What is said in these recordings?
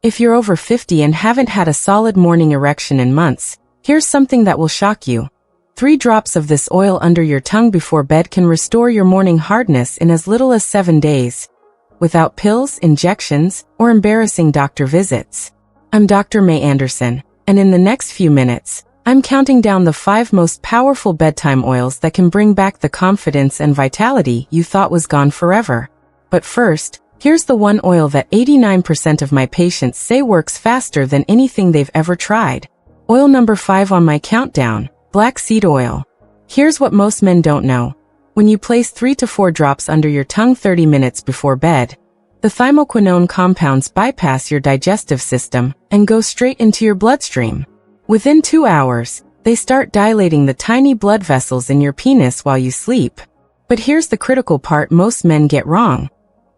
If you're over 50 and haven't had a solid morning erection in months, here's something that will shock you. 3 drops of this oil under your tongue before bed can restore your morning hardness in as little as 7 days, without pills, injections, or embarrassing doctor visits. I'm Dr. Mei Anderson, and in the next few minutes, I'm counting down the 5 most powerful bedtime oils that can bring back the confidence and vitality you thought was gone forever. But first, here's the one oil that 89% of my patients say works faster than anything they've ever tried. Oil number 5 on my countdown. Black seed oil. Here's what most men don't know. When you place 3 to 4 drops under your tongue 30 minutes before bed, the thymoquinone compounds bypass your digestive system and go straight into your bloodstream. Within 2 hours, they start dilating the tiny blood vessels in your penis while you sleep. But here's the critical part most men get wrong.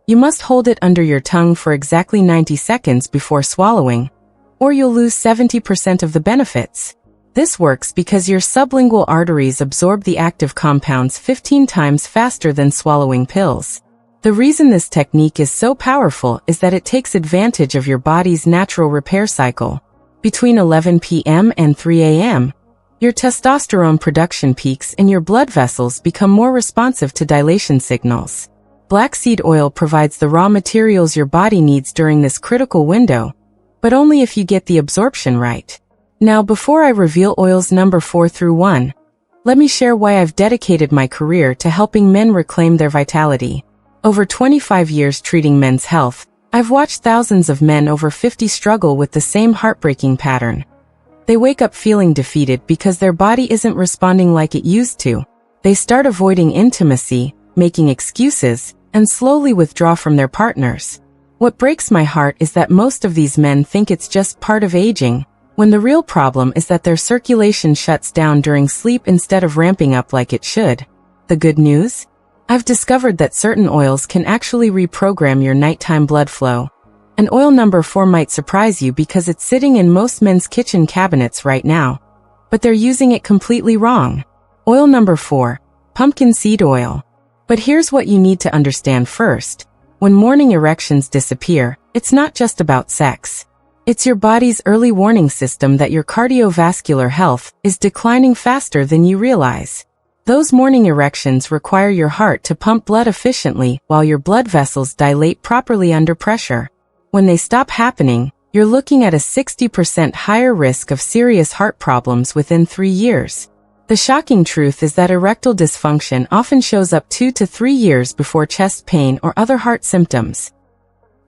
You must hold it under your tongue for exactly 90 seconds before swallowing, or you'll lose 70% of the benefits. This works because your sublingual arteries absorb the active compounds 15 times faster than swallowing pills. The reason this technique is so powerful is that it takes advantage of your body's natural repair cycle. Between 11 p.m. and 3 a.m., your testosterone production peaks and your blood vessels become more responsive to dilation signals. Black seed oil provides the raw materials your body needs during this critical window, but only if you get the absorption right. Now, before I reveal oils number 4 through 1, let me share why I've dedicated my career to helping men reclaim their vitality. Over 25 years treating men's health, I've watched thousands of men over 50 struggle with the same heartbreaking pattern. They wake up feeling defeated because their body isn't responding like it used to. They start avoiding intimacy, making excuses, and slowly withdraw from their partners. What breaks my heart is that most of these men think it's just part of aging, when the real problem is that their circulation shuts down during sleep instead of ramping up like it should. The good news? I've discovered that certain oils can actually reprogram your nighttime blood flow. And oil number 4 might surprise you because it's sitting in most men's kitchen cabinets right now. But they're using it completely wrong. Oil number 4. Pumpkin seed oil. But here's what you need to understand first. When morning erections disappear, it's not just about sex. It's your body's early warning system that your cardiovascular health is declining faster than you realize. Those morning erections require your heart to pump blood efficiently while your blood vessels dilate properly under pressure. When they stop happening, you're looking at a 60% higher risk of serious heart problems within 3 years. The shocking truth is that erectile dysfunction often shows up 2 to 3 years before chest pain or other heart symptoms.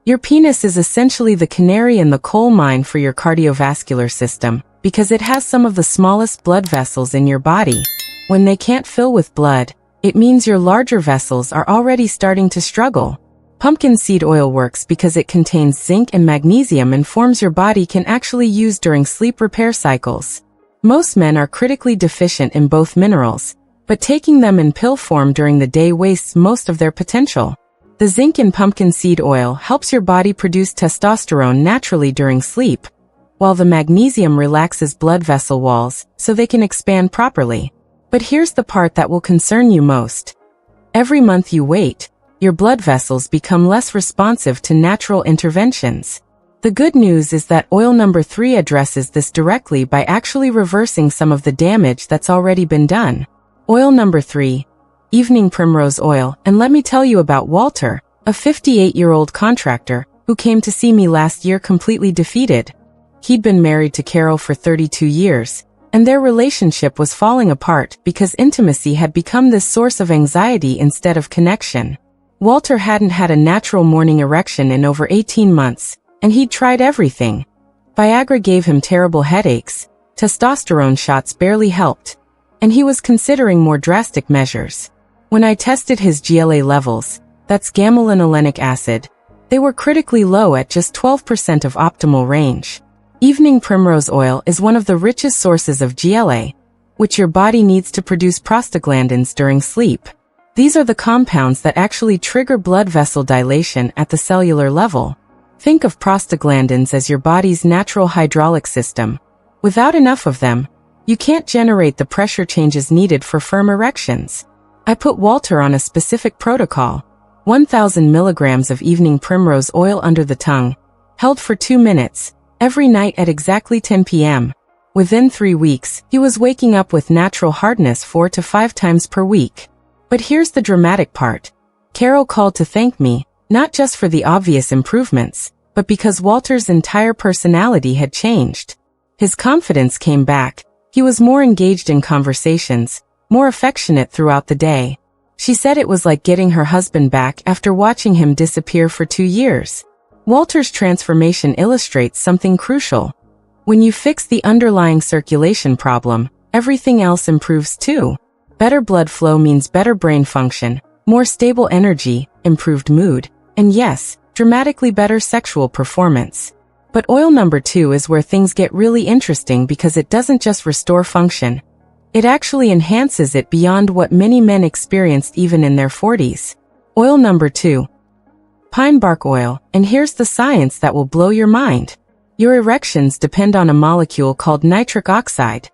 Your penis is essentially the canary in the coal mine for your cardiovascular system, because it has some of the smallest blood vessels in your body. When they can't fill with blood, it means your larger vessels are already starting to struggle. Pumpkin seed oil works because it contains zinc and magnesium and forms your body can actually use during sleep repair cycles. Most men are critically deficient in both minerals, but taking them in pill form during the day wastes most of their potential. The zinc in pumpkin seed oil helps your body produce testosterone naturally during sleep, while the magnesium relaxes blood vessel walls so they can expand properly. But here's the part that will concern you most. Every month you wait, your blood vessels become less responsive to natural interventions. The good news is that oil number 3 addresses this directly by actually reversing some of the damage that's already been done. Oil number 3. Evening primrose oil. And let me tell you about Walter, a 58-year-old contractor, who came to see me last year completely defeated. He'd been married to Carol for 32 years, and their relationship was falling apart because intimacy had become this source of anxiety instead of connection. Walter hadn't had a natural morning erection in over 18 months, and he'd tried everything. Viagra gave him terrible headaches, testosterone shots barely helped, and he was considering more drastic measures. When I tested his GLA levels, that's gamma-linolenic acid, they were critically low at just 12% of optimal range. Evening primrose oil is one of the richest sources of GLA, which your body needs to produce prostaglandins during sleep. These are the compounds that actually trigger blood vessel dilation at the cellular level. Think of prostaglandins as your body's natural hydraulic system. Without enough of them, you can't generate the pressure changes needed for firm erections. I put Walter on a specific protocol. 1,000 milligrams of evening primrose oil under the tongue, held for 2 minutes, every night at exactly 10 p.m. Within 3 weeks, he was waking up with natural hardness 4 to 5 times per week. But here's the dramatic part. Carol called to thank me, not just for the obvious improvements, but because Walter's entire personality had changed. His confidence came back. He was more engaged in conversations, more affectionate throughout the day. She said it was like getting her husband back after watching him disappear for 2 years. Walter's transformation illustrates something crucial. When you fix the underlying circulation problem, everything else improves too. Better blood flow means better brain function, more stable energy, improved mood, and yes, dramatically better sexual performance. But oil number 2 is where things get really interesting because it doesn't just restore function. It actually enhances it beyond what many men experienced even in their 40s. Oil number 2. Pine bark oil, and here's the science that will blow your mind. Your erections depend on a molecule called nitric oxide.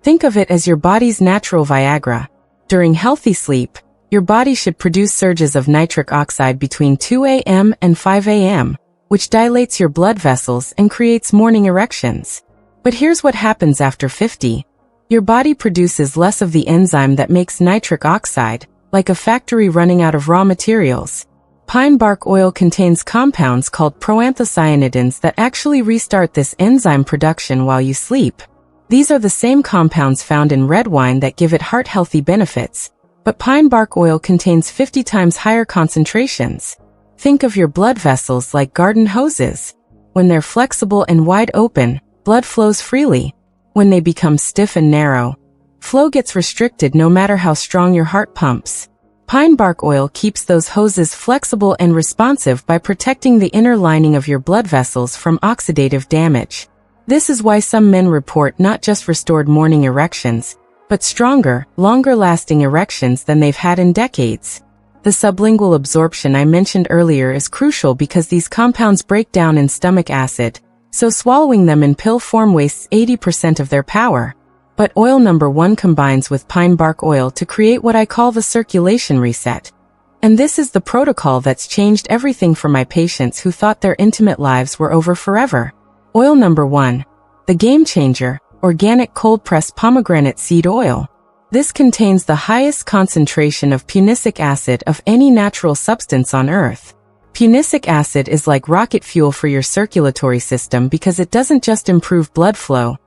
Think of it as your body's natural Viagra. During healthy sleep, your body should produce surges of nitric oxide between 2 a.m. and 5 a.m., which dilates your blood vessels and creates morning erections. But here's what happens after 50. Your body produces less of the enzyme that makes nitric oxide, like a factory running out of raw materials. Pine bark oil contains compounds called proanthocyanidins that actually restart this enzyme production while you sleep. These are the same compounds found in red wine that give it heart-healthy benefits, but pine bark oil contains 50 times higher concentrations. Think of your blood vessels like garden hoses. When they're flexible and wide open, blood flows freely. When they become stiff and narrow, flow gets restricted no matter how strong your heart pumps. Pine bark oil keeps those hoses flexible and responsive by protecting the inner lining of your blood vessels from oxidative damage. This is why some men report not just restored morning erections, but stronger, longer-lasting erections than they've had in decades. The sublingual absorption I mentioned earlier is crucial because these compounds break down in stomach acid, so swallowing them in pill form wastes 80% of their power. But oil number 1 combines with pine bark oil to create what I call the circulation reset. And this is the protocol that's changed everything for my patients who thought their intimate lives were over forever. Oil number 1. The game changer, organic cold-pressed pomegranate seed oil. This contains the highest concentration of punicic acid of any natural substance on Earth. Punicic acid is like rocket fuel for your circulatory system because it doesn't just improve blood flow.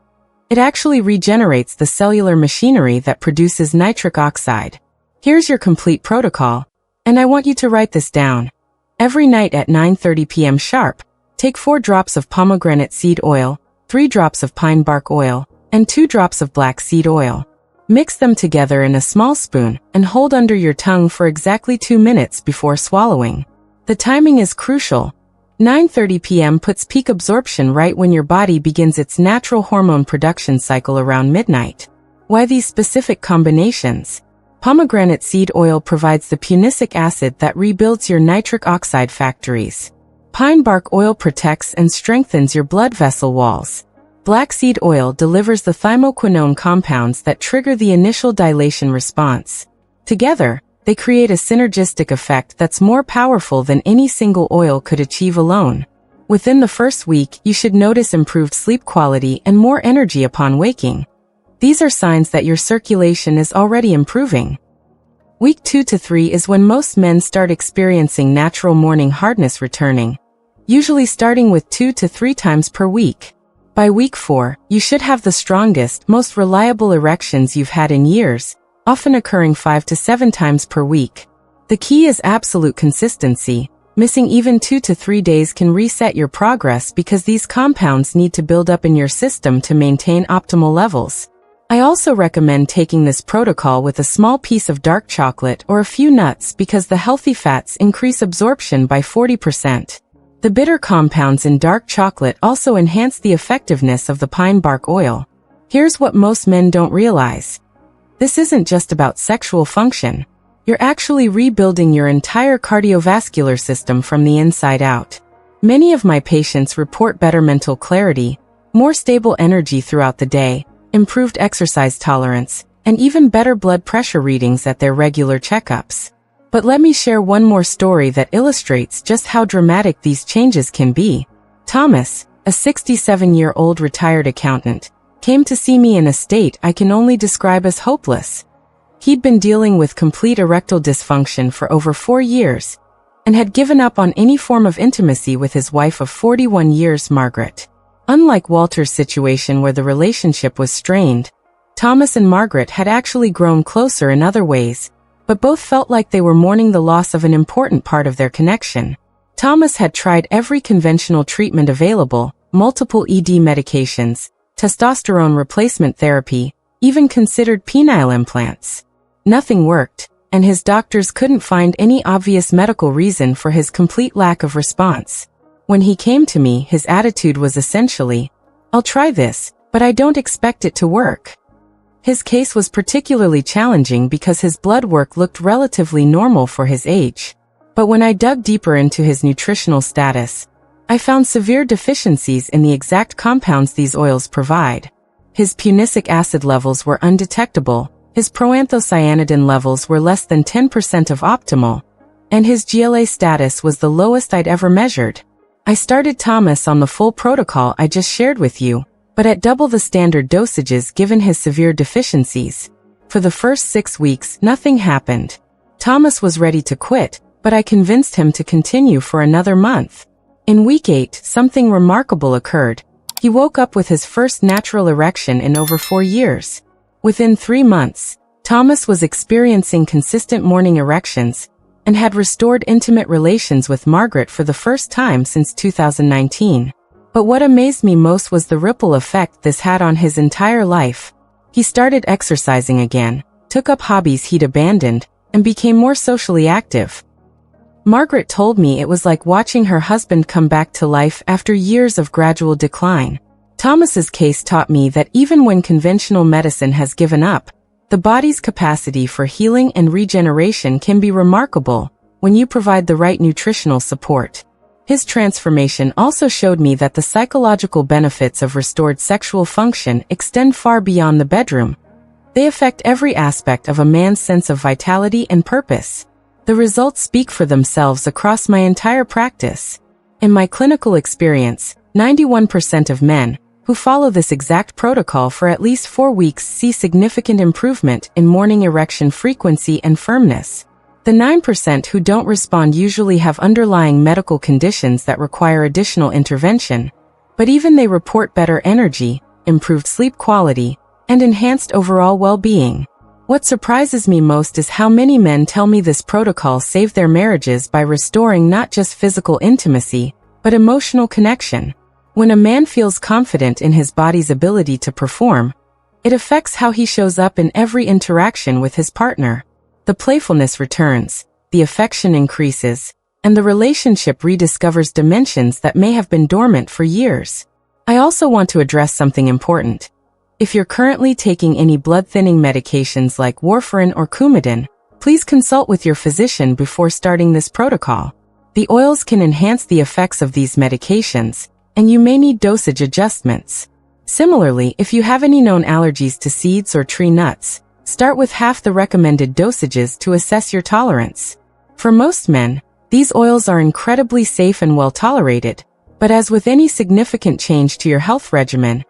It actually regenerates the cellular machinery that produces nitric oxide. Here's your complete protocol, and I want you to write this down. Every night at 9:30 p.m. sharp, take 4 drops of pomegranate seed oil, 3 drops of pine bark oil, and 2 drops of black seed oil. Mix them together in a small spoon and hold under your tongue for exactly 2 minutes before swallowing. The timing is crucial. 9:30 p.m. puts peak absorption right when your body begins its natural hormone production cycle around midnight. Why these specific combinations? Pomegranate seed oil provides the punicic acid that rebuilds your nitric oxide factories. Pine bark oil protects and strengthens your blood vessel walls. Black seed oil delivers the thymoquinone compounds that trigger the initial dilation response. Together, they create a synergistic effect that's more powerful than any single oil could achieve alone. Within the first week, you should notice improved sleep quality and more energy upon waking. These are signs that your circulation is already improving. Week 2 to 3 is when most men start experiencing natural morning hardness returning, usually starting with 2 to 3 times per week. By week 4, you should have the strongest, most reliable erections you've had in years, often occurring 5 to 7 times per week. The key is absolute consistency. Missing even 2 to 3 days can reset your progress because these compounds need to build up in your system to maintain optimal levels. I also recommend taking this protocol with a small piece of dark chocolate or a few nuts because the healthy fats increase absorption by 40%. The bitter compounds in dark chocolate also enhance the effectiveness of the pine bark oil. Here's what most men don't realize. This isn't just about sexual function. You're actually rebuilding your entire cardiovascular system from the inside out. Many of my patients report better mental clarity, more stable energy throughout the day, improved exercise tolerance, and even better blood pressure readings at their regular checkups. But let me share one more story that illustrates just how dramatic these changes can be. Thomas, a 67-year-old retired accountant, came to see me in a state I can only describe as hopeless. He'd been dealing with complete erectile dysfunction for over 4 years and had given up on any form of intimacy with his wife of 41 years, Margaret. Unlike Walter's situation where the relationship was strained, Thomas and Margaret had actually grown closer in other ways, but both felt like they were mourning the loss of an important part of their connection. Thomas had tried every conventional treatment available, multiple ED medications, testosterone replacement therapy, even considered penile implants. Nothing worked, and his doctors couldn't find any obvious medical reason for his complete lack of response. When he came to me, his attitude was essentially, "I'll try this, but I don't expect it to work." His case was particularly challenging because his blood work looked relatively normal for his age. But when I dug deeper into his nutritional status, I found severe deficiencies in the exact compounds these oils provide. His punicic acid levels were undetectable, his proanthocyanidin levels were less than 10% of optimal, and his GLA status was the lowest I'd ever measured. I started Thomas on the full protocol I just shared with you, but at double the standard dosages given his severe deficiencies. For the first 6 weeks, nothing happened. Thomas was ready to quit, but I convinced him to continue for another month. In week 8, something remarkable occurred. He woke up with his first natural erection in over 4 years. Within 3 months, Thomas was experiencing consistent morning erections and had restored intimate relations with Margaret for the first time since 2019. But what amazed me most was the ripple effect this had on his entire life. He started exercising again, took up hobbies he'd abandoned, and became more socially active. Margaret told me it was like watching her husband come back to life after years of gradual decline. Thomas's case taught me that even when conventional medicine has given up, the body's capacity for healing and regeneration can be remarkable when you provide the right nutritional support. His transformation also showed me that the psychological benefits of restored sexual function extend far beyond the bedroom. They affect every aspect of a man's sense of vitality and purpose. The results speak for themselves across my entire practice. In my clinical experience, 91% of men who follow this exact protocol for at least 4 weeks see significant improvement in morning erection frequency and firmness. The 9% who don't respond usually have underlying medical conditions that require additional intervention, but even they report better energy, improved sleep quality, and enhanced overall well-being. What surprises me most is how many men tell me this protocol saved their marriages by restoring not just physical intimacy, but emotional connection. When a man feels confident in his body's ability to perform, it affects how he shows up in every interaction with his partner. The playfulness returns, the affection increases, and the relationship rediscovers dimensions that may have been dormant for years. I also want to address something important. If you're currently taking any blood-thinning medications like warfarin or Coumadin, please consult with your physician before starting this protocol. The oils can enhance the effects of these medications, and you may need dosage adjustments. Similarly, if you have any known allergies to seeds or tree nuts, start with half the recommended dosages to assess your tolerance. For most men, these oils are incredibly safe and well tolerated, but as with any significant change to your health regimen,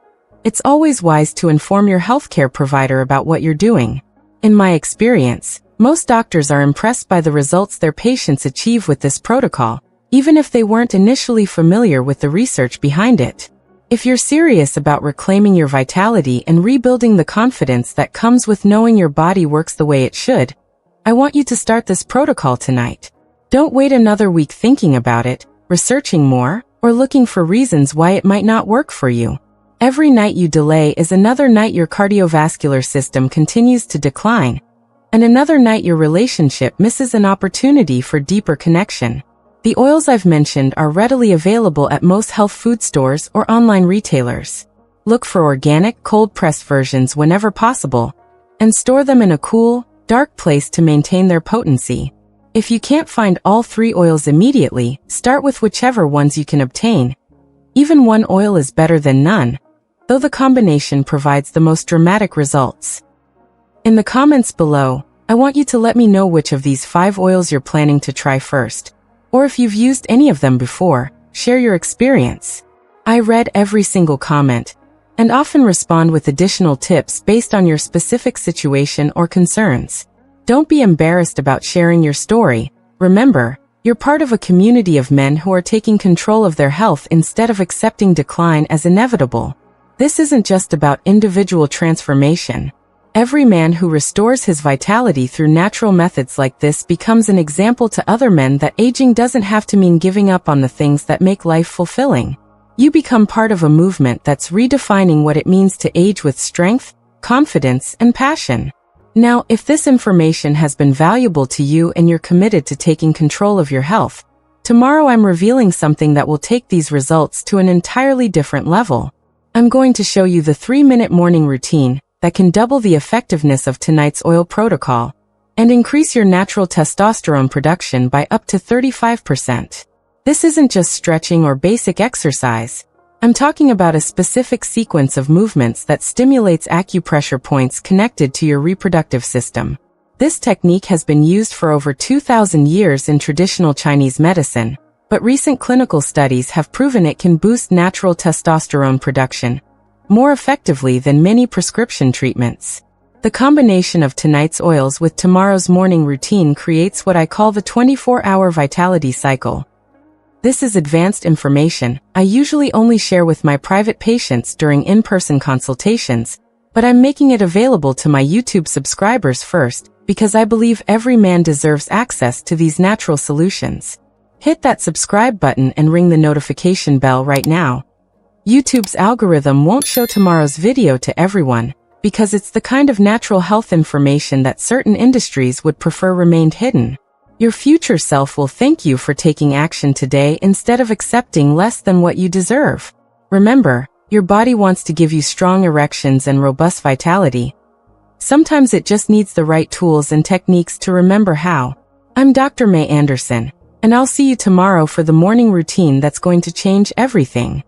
it's always wise to inform your healthcare provider about what you're doing. In my experience, most doctors are impressed by the results their patients achieve with this protocol, even if they weren't initially familiar with the research behind it. If you're serious about reclaiming your vitality and rebuilding the confidence that comes with knowing your body works the way it should, I want you to start this protocol tonight. Don't wait another week thinking about it, researching more, or looking for reasons why it might not work for you. Every night you delay is another night your cardiovascular system continues to decline, and another night your relationship misses an opportunity for deeper connection. The oils I've mentioned are readily available at most health food stores or online retailers. Look for organic, cold-pressed versions whenever possible, and store them in a cool, dark place to maintain their potency. If you can't find all 3 oils immediately, start with whichever ones you can obtain. Even one oil is better than none, though the combination provides the most dramatic results. In the comments below, I want you to let me know which of these 5 oils you're planning to try first. Or if you've used any of them before, share your experience. I read every single comment, and often respond with additional tips based on your specific situation or concerns. Don't be embarrassed about sharing your story. Remember, you're part of a community of men who are taking control of their health instead of accepting decline as inevitable. This isn't just about individual transformation. Every man who restores his vitality through natural methods like this becomes an example to other men that aging doesn't have to mean giving up on the things that make life fulfilling. You become part of a movement that's redefining what it means to age with strength, confidence, and passion. Now, if this information has been valuable to you and you're committed to taking control of your health, tomorrow I'm revealing something that will take these results to an entirely different level. I'm going to show you the 3-minute morning routine that can double the effectiveness of tonight's oil protocol and increase your natural testosterone production by up to 35%. This isn't just stretching or basic exercise. I'm talking about a specific sequence of movements that stimulates acupressure points connected to your reproductive system. This technique has been used for over 2,000 years in traditional Chinese medicine, but recent clinical studies have proven it can boost natural testosterone production more effectively than many prescription treatments. The combination of tonight's oils with tomorrow's morning routine creates what I call the 24-hour vitality cycle. This is advanced information I usually only share with my private patients during in-person consultations, but I'm making it available to my YouTube subscribers first because I believe every man deserves access to these natural solutions. Hit that subscribe button and ring the notification bell right now. YouTube's algorithm won't show tomorrow's video to everyone because it's the kind of natural health information that certain industries would prefer remained hidden. Your future self will thank you for taking action today instead of accepting less than what you deserve. Remember, your body wants to give you strong erections and robust vitality. Sometimes it just needs the right tools and techniques to remember how. I'm Dr. Mei Anderson, and I'll see you tomorrow for the morning routine that's going to change everything.